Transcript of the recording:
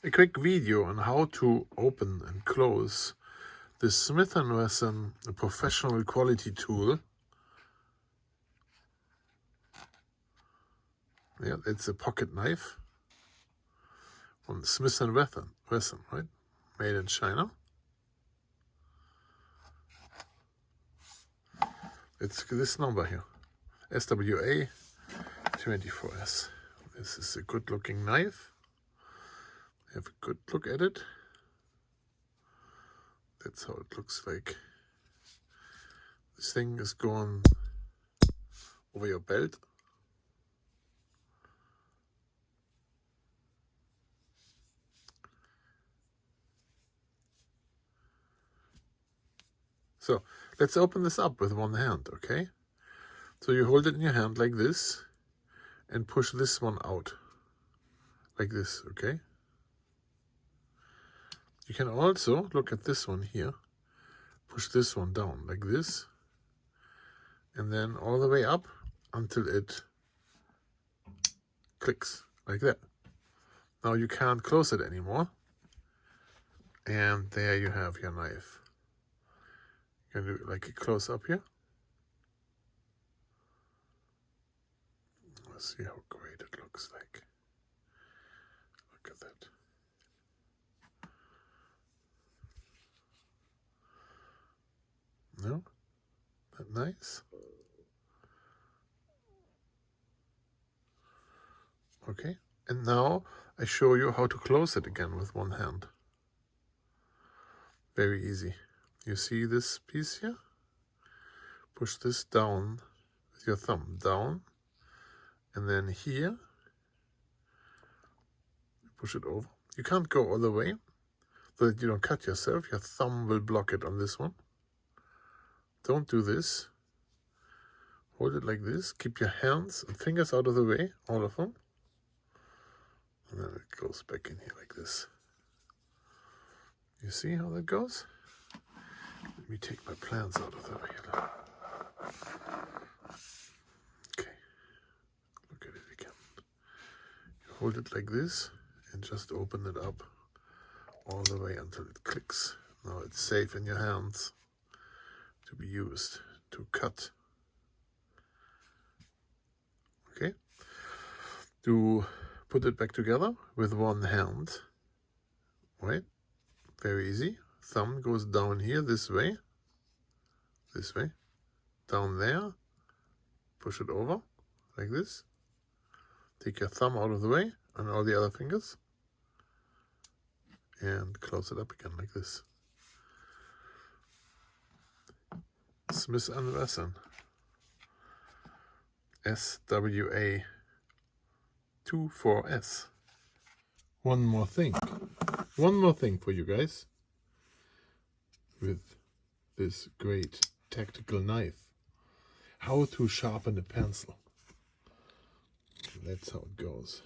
A quick video on how to open and close this Smith&Wesson professional quality tool. Yeah, it's a pocket knife from Smith&Wesson, right? Made in China. It's this number here, SWA 24S. This is a good looking knife. Have a good look at it. That's how it looks like. This thing is going over your belt. So let's open this up with one hand, okay? So you hold it in your hand like this and push this one out like this, okay? You can also look at this one here, push this one down like this, and then all the way up until it clicks like that. Now you can't close it anymore, and there you have your knife. You can do like a close up here. Let's see how great it looks like. Look at that. No? That nice? Okay, and now I show you how to close it again with one hand. Very easy. You see this piece here? Push this down with your thumb, down, and then here, push it over. You can't go all the way so that you don't cut yourself. Your thumb will block it on this one. Don't do this. Hold it like this. Keep your hands and fingers out of the way, all of them. And then it goes back in here like this. You see how that goes? Let me take my plants out of the way. Okay, look at it again. You hold it like this and just open it up all the way until it clicks. Now it's safe in your hands to be used to cut. Okay, to put it back together with one hand, right? Very easy. Thumb goes down here this way, down there, push it over like this. Take your thumb out of the way and all the other fingers and close it up again like this. Smith&Wesson SWA 24S. One more thing for you guys with this great tactical knife. How to sharpen a pencil. That's how it goes.